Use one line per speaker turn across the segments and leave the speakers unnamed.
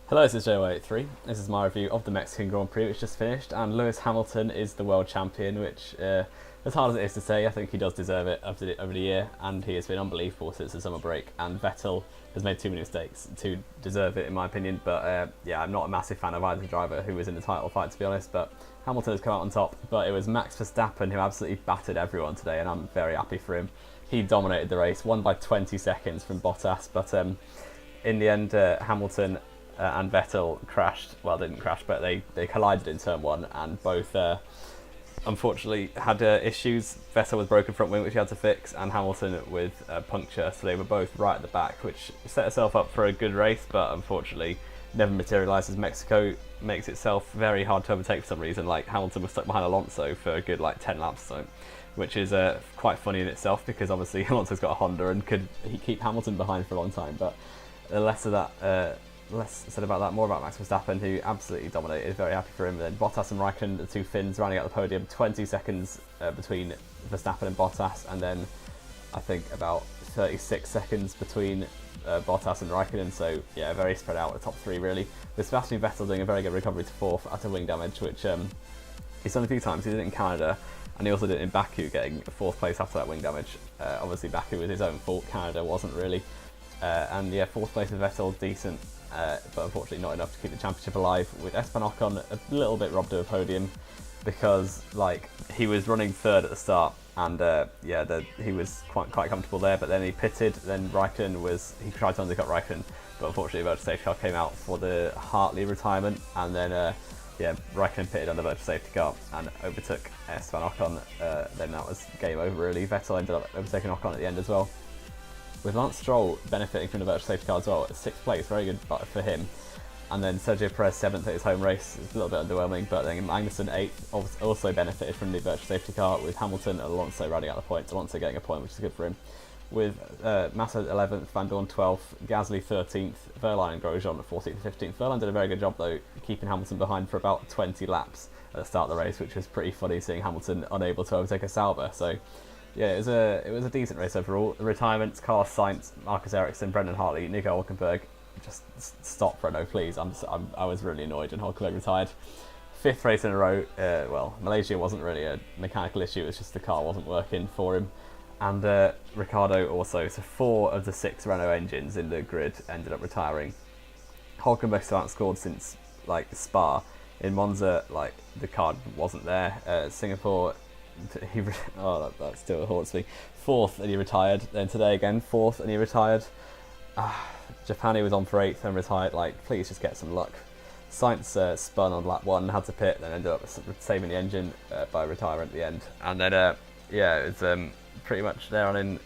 Hello, this is Joe83. This is my review of the Mexican Grand Prix, which just finished, and Lewis Hamilton is the world champion, which, as hard as it is to say, I think he does deserve it over the year, and he has been unbelievable since the summer break, and Vettel has made too many mistakes to deserve it, in my opinion, but yeah, I'm not a massive fan of either driver who was in the title fight, to be honest, but Hamilton has come out on top, but it was Max Verstappen who absolutely battered everyone today, and I'm very happy for him. He dominated the race, won by 20 seconds from Bottas, but in the end, Hamilton and Vettel crashed. Well, they didn't crash, but they collided in turn one, and both unfortunately had issues. Vettel with broken front wing, which he had to fix, and Hamilton with a puncture, so they were both right at the back, which set itself up for a good race, but unfortunately never materialised, as Mexico makes itself very hard to overtake for some reason. Like, Hamilton was stuck behind Alonso for a good 10 laps or so, which is quite funny in itself, because obviously Alonso's got a Honda and could keep Hamilton behind for a long time, but less said about that, more about Max Verstappen, who absolutely dominated. Very happy for him. Then Bottas and Raikkonen, the two Finns, rounding out the podium. 20 seconds between Verstappen and Bottas, and then I think about 36 seconds between Bottas and Raikkonen. So yeah, very spread out, the top three really. With Sebastian Vettel doing a very good recovery to fourth after wing damage, which he's done a few times. He did it in Canada, and he also did it in Baku, getting fourth place after that wing damage. Obviously Baku was his own fault, Canada wasn't really. And yeah, fourth place with Vettel, decent. But unfortunately not enough to keep the championship alive, with Esteban Ocon a little bit robbed of a podium, because he was running third at the start, and he was quite comfortable there, but then he pitted. Then he tried to undercut Raikkonen, but unfortunately the virtual safety car came out for the Hartley retirement, and then Raikkonen pitted on the virtual safety car and overtook Esteban Ocon. Then that was game over really. Vettel ended up overtaking Ocon at the end as well, with Lance Stroll benefiting from the virtual safety car as well, at 6th place, very good for him. And then Sergio Perez 7th at his home race, it's a little bit underwhelming, but then Magnussen 8th also benefited from the virtual safety car, with Hamilton and Alonso rounding out the points, Alonso getting a point, which is good for him. With Massa 11th, Van Dorn 12th, Gasly 13th, Verline and Grosjean 14th and 15th. Verline did a very good job though, keeping Hamilton behind for about 20 laps at the start of the race, which was pretty funny, seeing Hamilton unable to overtake a Sauber. So yeah, it was a decent race overall. The retirements: Carlos Sainz, Marcus Ericsson, Brendan Hartley, Nico Hülkenberg. Just stop, Renault, please. I was really annoyed when Hülkenberg retired. 5th race in a row. Well, Malaysia wasn't really a mechanical issue; it was just the car wasn't working for him. And Ricciardo also. So 4 of the 6 Renault engines in the grid ended up retiring. Hülkenberg still outscored since Spa. In Monza, the car wasn't there. Singapore. That still haunts me. 4th and he retired. Then today again 4th and he retired. Japan, he was on for 8th and retired. Please just get some luck. Sainz spun on lap 1, had to pit, then ended up saving the engine by retiring at the end. And then it was pretty much there on in.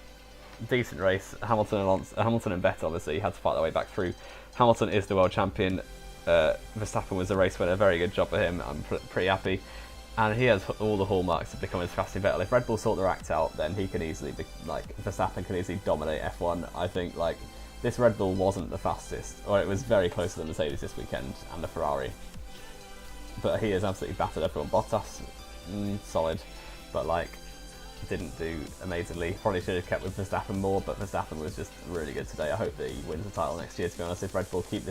Decent race. Hamilton and Vettel obviously had to fight their way back through. Hamilton is the world champion. Verstappen was the race winner. Very good job for him. I'm pretty happy. And he has all the hallmarks of becoming Sebastian Vettel. If Red Bull sort their act out, then he can easily Verstappen can easily dominate F1. I think this Red Bull wasn't the fastest, or it was very close to the Mercedes this weekend and the Ferrari. But he has absolutely battered everyone. Bottas, solid, but didn't do amazingly. Probably should have kept with Verstappen more, but Verstappen was just really good today. I hope that he wins the title next year, to be honest, if Red Bull keep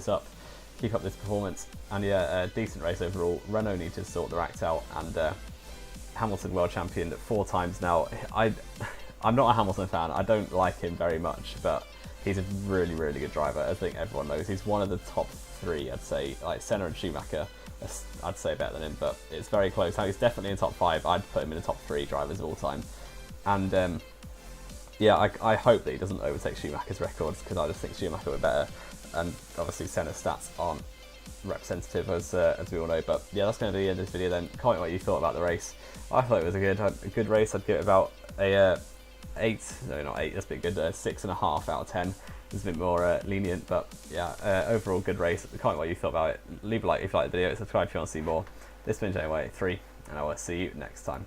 up this performance. And yeah, decent race overall. Renault need to sort their act out, and Hamilton world champion 4 times now. I'm not a Hamilton fan. I don't like him very much, but he's a really, really good driver. I think everyone knows he's one of the top 3. I'd say Senna and Schumacher. I'd say better than him, but it's very close. He's definitely in the top 5. I'd put him in the top 3 drivers of all time. And yeah, I hope that he doesn't overtake Schumacher's records, because I just think Schumacher were better. And obviously Senna's stats aren't representative, as we all know. But yeah, that's going to be the end of this video then. Comment what you thought about the race. I thought it was a good race. I'd give it about a 8, no not 8, that's a bit good, 6.5 out of 10. It's a bit more lenient, but yeah, overall good race. Comment what you thought about it. Leave a like if you liked the video, subscribe if you want to see more. This has been J-Way 3, and I will see you next time.